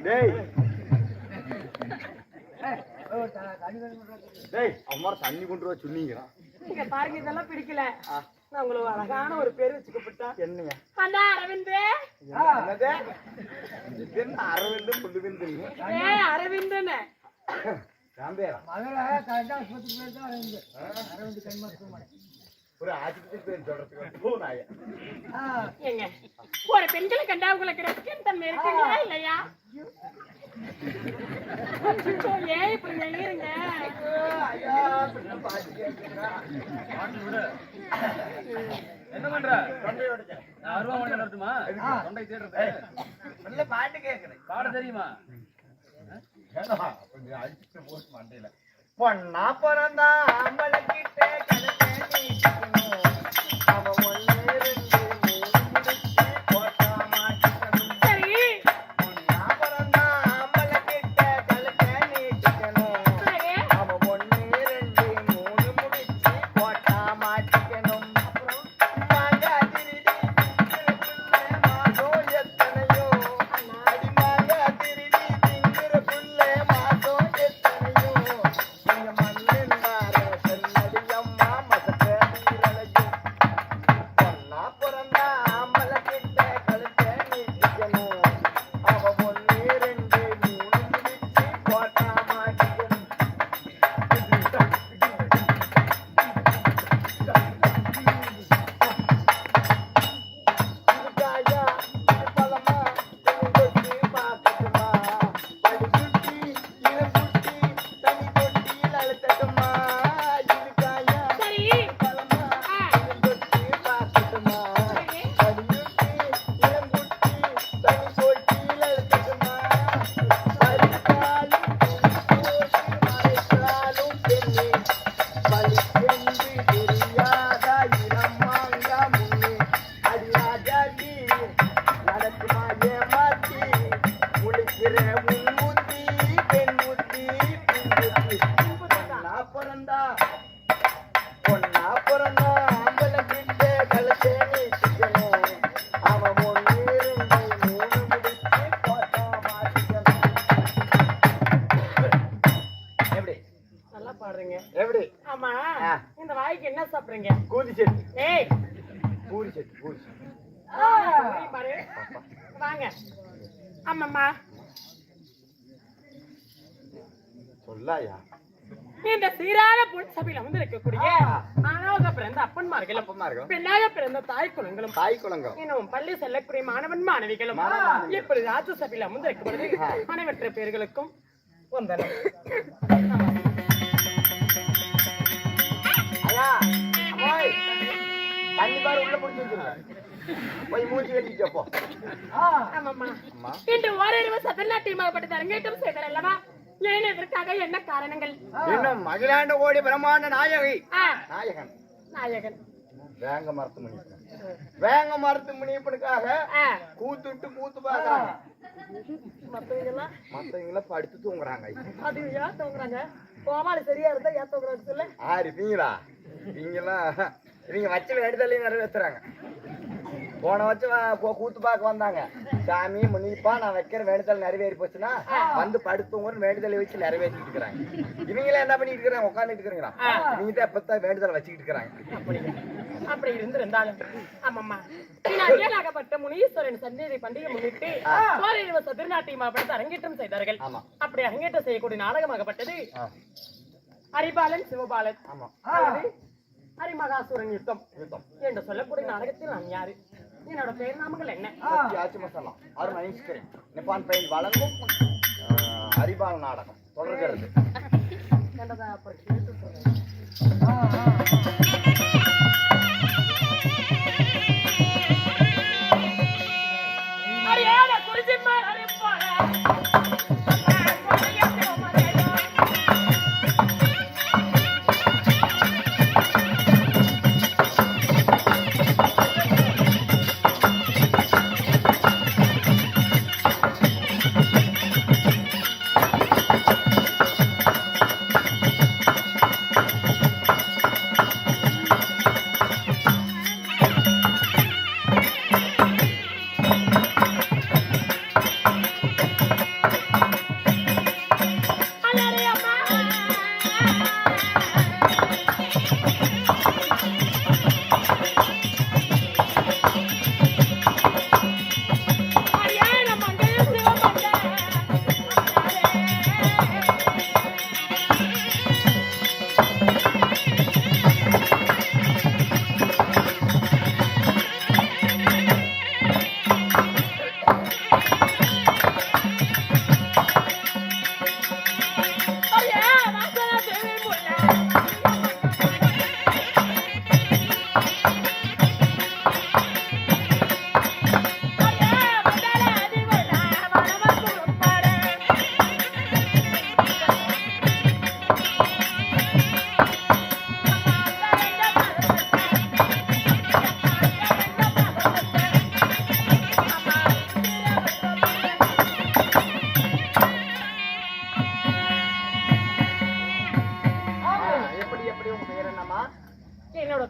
டேய் டேய் அம்மா தண்ணி கொண்டு வர சொன்னீங்களா? நீங்க பாருங்க இதெல்லாம் பிடிக்கல. நான் உங்களுக்கு அழகான ஒரு பேர் வச்சு கூப்பிட்டா என்னங்க? அண்ணா அரவிந்த். என்னது? இது என்ன அரவிந்த் புல்லுவிந்து? அரவிந்தனே. சாம்பேரா. மகள கரெக்டா ஆஸ்பத்திரிக்கு போய் தான் அரவிந்த் கண்மருத்துவமனை. ஒரு ஆஸ்பத்திரி பேர் சொல்றதுக்கு போனாயா? ஏங்க ஒரு பெண்களை கண்டா உங்களுக்கு ரெஸ்கன் தன்மை இருக்குங்களா இல்லையா? ஏன் இப்படி எழுதுங்க? என்ன பண்ற? அருவாமனை நடத்துமா? தொண்டை தேடுறது நல்ல பாட்டு கேக்குறேன். பாட தெரியுமா? கொஞ்சம் அடிச்சுட்டு போட்டு மண்டையில பொண்ணா பிறந்தா அம்பளை கிட்ட கலந்து அவன் ஒண்ணு ரெண்டு முடிச்சு போட்டா மாட்டிக்கணும். சரி பொண்ணா பிறந்தா அம்பளை கிட்ட கலந்து நீட்டிக்கணும். அவன் ஒண்ணு ரெண்டு மூணு முடிச்சு போட்டா மாட்டிக்கணும். மாங்க திருடி மாதோ எத்தனையோ அடிமாங்க திருடி திங்கிற புள்ள மாதோ எத்தனையோ நீங்க மண்ணின்னார சென்னடியம்மா மசக்க நீரலையும் பொண்ணா பிறந்தா ஆம்பளை கிட்ட கழுத்த நீட்டிக்கணும். அவ ஒண்ணு ரெண்டு மூணு முடிச்சு போட்டா மாட்டிக்கணும். இதுக்காயா இது பழமா கொஞ்சம் கொட்டி பார்க்கட்டுமா? படிச்சுட்டி இதை புட்டி தனி தொட்டியில் அழுத்தட்டுமா? இதுக்காயா சரி இது பழமா கொஞ்சம் கொட்டி பார்க்கட்டுமா? படிச்சுட்டி இதை புட்டி தனி தொட்டியில் அழுத்தட்டுமா? பறித்தாலும் மறைத்தாலும் பெண்ணே பழிச்சென்று தெரியாதா இனமாங்க முன்னே அடியாஜி நடக்குமா ஏமாத்தி முழிக்கிற உன்முத்தி பெண்முத்தி பின்முத்தி பொண்ணா பிறந்தா ஆம்பளை கிட்ட கழுத்தை நீட்டிக்கணும். அவன் ஒண்ணு ரெண்டு மூணு முடிச்சு போட்டா மாட்டிக்கணும். எப்படி நல்லா பாடுறீங்க. எப்படி ஆமா ஆ. இந்த வாய்க்கு என்ன சாப்பிடுறீங்க? கூதி செட்டு ஏய் பூரி செட்டு பூரி செட்டு புரியும் பாரு. வாங்க. ஆமாம்மா சொல்லாயா? இந்த சீரான சபையில வந்து இருக்கக்கூடிய ஆணாக பிறந்த அப்பன்மார்களும் அப்பன்மார்களும், பெண்ணாக பிறந்த தாய் குலங்களும் தாய் குலங்கம் இன்னும் பள்ளி செல்லக்கூடிய மாணவன் மாணவிகளும் இப்படி ராஜ சபையில வந்து இருக்கப்படுது. அனைவற்ற பேர்களுக்கும் வந்தனம். ஐயா அம்மாய் தண்ணி பாரு உள்ள புடிச்சு வச்சிருங்க. போய் மூஞ்சி கட்டிட்டு போ. ஆமாம்மா அம்மா இன்று ஓரிரவு சதநாட்டியமாகப்பட்டது அரங்கேற்றம் செய்தார் அல்லவா? ஏன் எதற்காக என்ன காரணங்கள்? இன்னும் மகிழாண்ட கோடி பிரம்மாண்ட நாயகி நாயகன் நாயகன் வேங்க மரத்து மணி வேங்க மரத்து முனியப்பனுக்காக கூத்துட்டு கூத்து பாக்குறாங்க. மத்தவங்க மத்தவங்கள படுத்து தூங்குறாங்க. அது ஏன் தூங்குறாங்க? கோமாளி சரியா இருந்தா ஏன் தூங்குறாங்க சொல்லு. இருப்பீங்களா? நீங்கெல்லாம் இவங்க வச்ச வேண்டுதலையும் நிறைவேற்றுறாங்க. போன வச்சு கூத்து பார்க்க வந்தாங்க. சாமி முனிப்பா நான் வைக்கிற வேண்டுதல் நிறைவேறி போச்சுன்னா வந்து படுத்துங்க வேண்டுதலை வச்சு நிறைவேற்றிட்டு இருக்கிறாங்க. இவங்களே என்ன பண்ணிட்டு இருக்கிறாங்க? உட்காந்துட்டு இருக்கிறீங்களா? இவங்க தான் எப்பத்தான் வேண்டுதல் வச்சுக்கிட்டு இருக்கிறாங்க. அப்படி இருந்திருந்தாலும் ஆமாம்மா ஏழாகப்பட்ட முனீஸ்வரன் சந்நிதி பண்டிகை முன்னிட்டு ஓரிரவு சதுர்நாட்டியமாகப்பட்டது அரங்கேற்றம் செய்தார்கள். அப்படி அரங்கேற்றம் செய்யக்கூடிய நாடகமாகப்பட்டது ஹரிபாலன் சிவபாலன் ஹரிமகாசுரன் யுத்தம் என்று சொல்லக்கூடிய நாடகத்தில் நான் யாரு? என்னோட பேர் நாமங்கள் என்ன? வழங்கும் ஹரிபால நாடகம் தொடர்கிறது.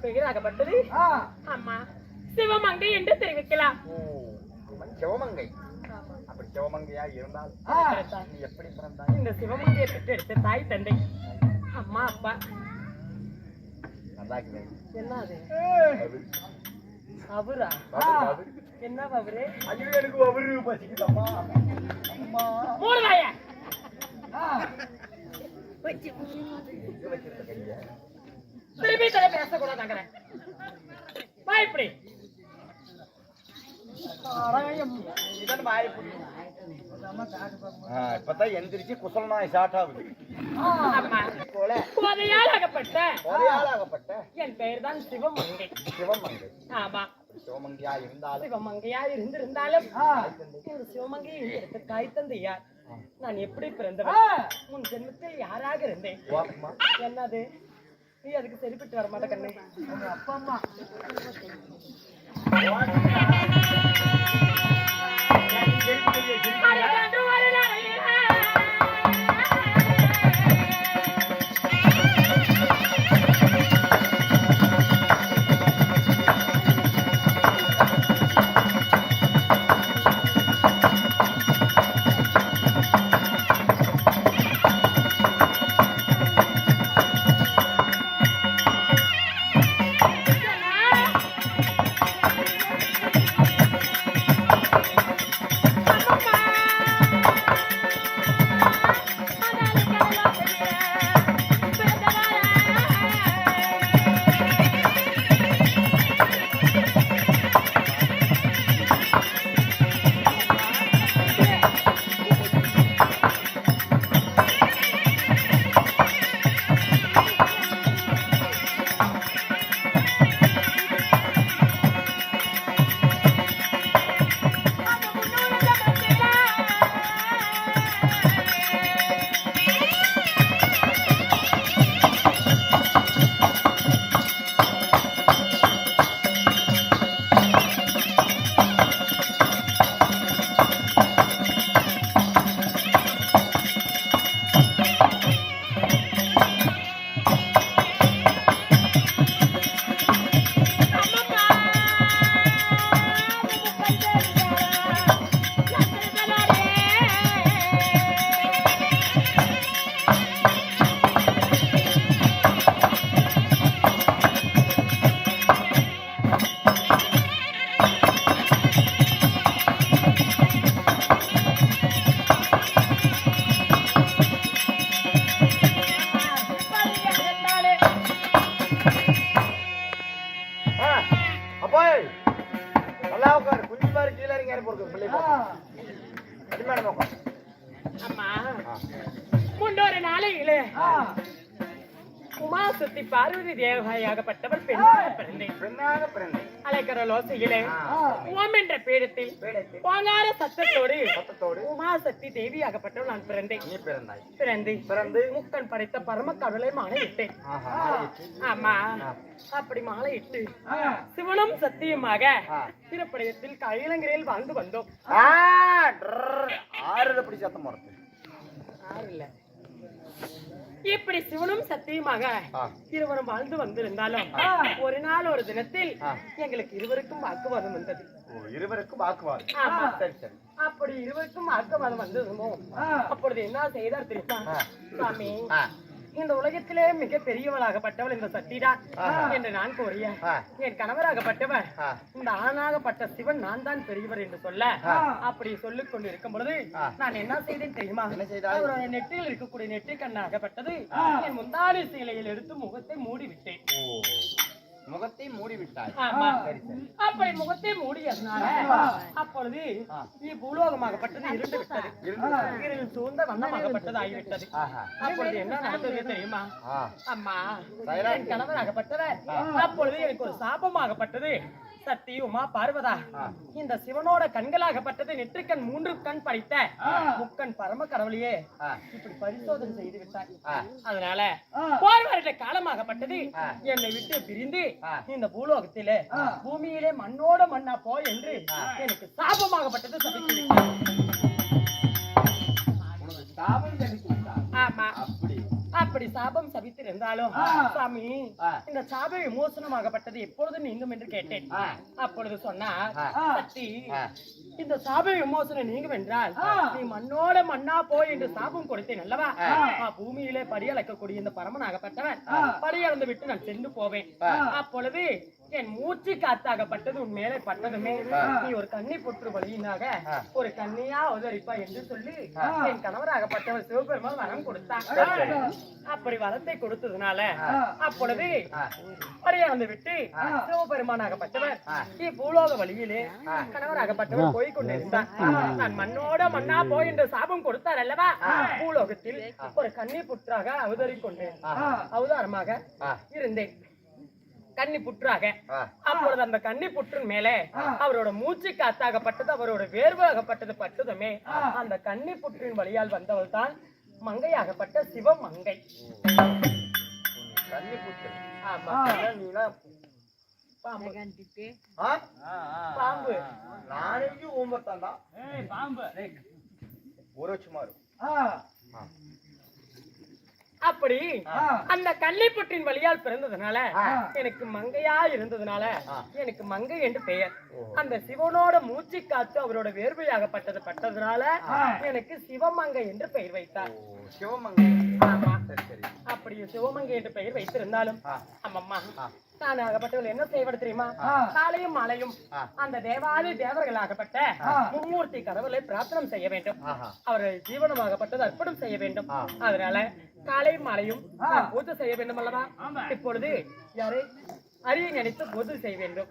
பெயராகப்பட்டது அம்மா சிவமங்கை என்று தெரிவிக்கலாம். ஓ, அவன் சிவமங்கை. அப்படி சிவமங்கையா இருந்தால் நீ எப்படி பிறந்தாய்? இந்த சிவமங்கையை பெற்றெடுத்த தாய் தந்தை அம்மா அப்பா. நல்லா இருக்கிறேன். என்ன அது? அவரா? என்ன அவரு? ஐயோ, எனக்கு அவரு பசிக்குதம்மா. அம்மா மூலவாய வச்சிருக்க கைய திருப்பி தலை பேசக்கூடாது. வா இப்படி. இதன் வாய் இப்பதான் எந்திரிச்சு குசலனாய் ஸ்டார்ட் ஆகுது. அம்மா போல போதையால் ஆகப்பட்ட ஒரையாளாகப்பட்ட என் பெயர் தான் சிவமங்கை. சிவமங்கை. ஆமா, சிவமங்கையா இருந்தாலும் சிவமங்கையா இருந்திருந்தாலும் இந்த சிவமங்கையை எடுத்த தாய் தந்தை யார்? நான் எப்படி பிறந்தவன்? உன் ஜென்மத்தில் யாராக இருந்தேன்? வாம்மா. என்னது? நீ அதுக்கு சரிப்பட்டு வர மாட்ட கண்ணு. அப்பா அம்மா நல்லா உட்காரு. குஞ்சு பாரு கீழே இறங்கி போறது பிள்ளை அடிமையான நோக்கம். அம்மா முன்னொரு நாளையில உமா சுத்தி பார்வதி தேவகாயாகப்பட்டவர் பெண்ணாக பிறந்தேன். பெண்ணாக பிறந்தேன். அலைக்கர லோசையிலே ஓம் என்ற பீடத்தில் ஓங்கார சத்தத்தோடு உமா சக்தி தேவியாகப்பட்டவள் நான் பிறந்தேன். நீ பிறந்தாய். பிறந்து முக்கன் படைத்த பரம கடவுளை மாலையிட்டேன். ஆமா, அப்படி மாலையிட்டு சிவனும் சத்தியமாக திருப்படையத்தில் கைலங்கரையில் வாழ்ந்து வந்தோம். ஆறு அப்படி சத்தம் போறது ஆறு இல்ல, இப்படி சிவனும் சத்தியமாக இருவரும் வாழ்ந்து வந்திருந்தாலும் ஒரு நாள் ஒரு தினத்தில் எங்களுக்கு இருவருக்கும் வாக்குவாதம் வந்தது. இருவருக்கும் வாக்குவாதம். சரி சரி. அப்படி இருவருக்கும் வாக்குவாதம் வந்திருந்தோம். அப்பொழுது என்ன செய்தார் தெரியுமா? சாமி, இந்த உலகத்திலே மிக பெரியவளாகப்பட்டவள் இந்த சக்திதான் என்று நான் கூறிய என் கணவராகப்பட்டவர் இந்த ஆணாகப்பட்ட சிவன் நான் தான் பெரியவர் என்று சொல்ல அப்படி சொல்லிக் கொண்டு இருக்கும் பொழுது நான் என்ன செய்தேன் தெரியுமா? அவருடைய நெற்றியில் இருக்கக்கூடிய நெற்றி கண்ணாகப்பட்டது என் முந்தாடி சீலையில் எடுத்து முகத்தை மூடிவிட்டேன். முகத்தை மூடிவிட்டாய். ஆமா, அப்படி முகத்தை மூடியதுனால அப்பொழுது பூலோகமாகப்பட்டது இருண்டு விட்டது. இருள் சூழ்ந்த வண்ணமாகப்பட்டது ஆகிவிட்டது. அப்பொழுது என்ன நடந்தது தெரியுமா? அம்மா, என் கணவராகப்பட்டவர் அப்பொழுது எனக்கு ஒரு சாபமாகப்பட்டது. சக்தி உமா பார்வதா, இந்த சிவனோட கண்களாகப்பட்டது நெற்றிக்கண் 3 கண் படைத்த முக்கண் பரம கடவுளையே இப்படி பரிசோதனை செய்து விட்டார். அதனால போர்வரட்ட காலமாகப்பட்டது என்னை விட்டு பிரிந்து இந்த பூலோகத்திலே பூமியிலே மண்ணோட மண்ணா போ என்று எனக்கு சாபமாகப்பட்டது சபித்து. ஆமா, அப்படி அப்படி சாபம் சபித்திருந்தாலும் சாமி இந்த சாப விமோசனமாகப்பட்டது எப்பொழுது நீங்கும் என்று கேட்டேன். அப்பொழுது சொன்னார், சக்தி இந்த சாப விமோசனம் நீங்கும் என்றால் நீ மண்ணோட மண்ணா போய் என்று சாபம் கொடுத்தேன் அல்லவா, பூமியிலே படியளக்கக்கூடிய இந்த பரமனாகப்பட்டவன் படியளந்து விட்டு நான் சென்று போவேன். அப்பொழுது என் மூச்சு காத்தாகப்பட்டது உன் மேலே பட்டதுமே நீ ஒரு கன்னி புற்று வழியினாக ஒரு கன்னியா உதறிப்பா என்று சொல்லி என் கணவராகப்பட்டவர் சிவபெருமான் வரம் கொடுத்தார். அப்படி வரத்தை கொடுத்ததுனால அப்பொழுது படியளந்து விட்டு சிவபெருமானாகப்பட்டவர் பூலோக வழியிலே கணவராகப்பட்டவர் போய் கொண்டிருந்தார். நான் மண்ணோட மண்ணா போய் என்று சாபம் கொடுத்தார் அல்லவா, பூலோகத்தில் ஒரு கன்னி புற்றாக அவதாரமாக இருந்தேன், கன்னி புற்றாக. அப்பொழுது அந்த கன்னி புற்றின் மேலே அவரோட மூச்சு காத்தாகப்பட்டது, அவரோட வேர்வாகப்பட்டது பட்டதுமே அந்த கன்னி புற்றின் வழியால் வந்தவள் தான் மங்கையாகப்பட்ட சிவமங்கை. கன்னி புற்று. ஆமா, பாம்பு நாளைக்கு ஊம்பத்தாண்டா பாம்பு ஒரு வருஷமா இருக்கும். அப்படி அந்த கன்னிப்புற்றின் வழியால் பிறந்ததுனால எனக்கு மங்கையா இருந்ததுனால எனக்கு மங்கை என்று பெயர். அந்த சிவனோட மூச்சு காத்து அவரோட வேர்வையாகப்பட்டது பட்டதுனால எனக்கு சிவமங்கை என்று பெயர் வைத்தார். சிவமங்கை. ஆமா, அப்படி சிவமங்கை என்று பெயர் வைத்திருந்தாலும் அம்மம்மா நான் ஆகப்பட்டவர்கள் என்ன செய்வது தெரியுமா, காலையும் மாலையும் அந்த தேவாதி தேவர்களாகப்பட்ட மும்மூர்த்தி கடவுளை பிரார்த்தனை செய்ய வேண்டும், அவர்கள் ஜீவனமாகப்பட்டது அர்ப்பணம் செய்ய வேண்டும். அதனால காலையும் மாலையும் பூஜை செய்ய வேண்டும் அல்லவா. இப்பொழுது யாரு அரிய நினைத்து பூஜை செய்ய வேண்டும்.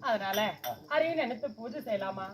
அதனால அரிய நினைத்து பூஜை செய்யலாமா?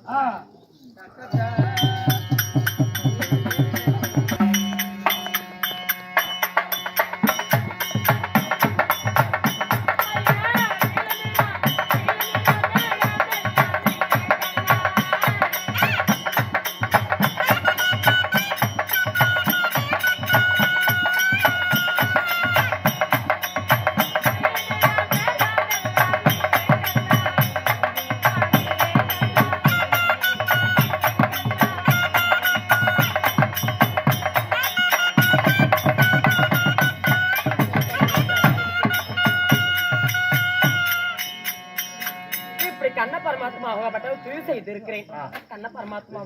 கண்ண பரமாத்மா ஆகப்பட்டவர் திரு செய்திருக்கிறேன். கண்ண பரமாத்மா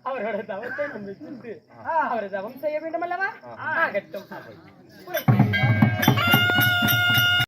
அவரோட தவத்தை வச்சுட்டு அவர் தவம் செய்ய வேண்டும் அல்லவா? ஆகட்டும்.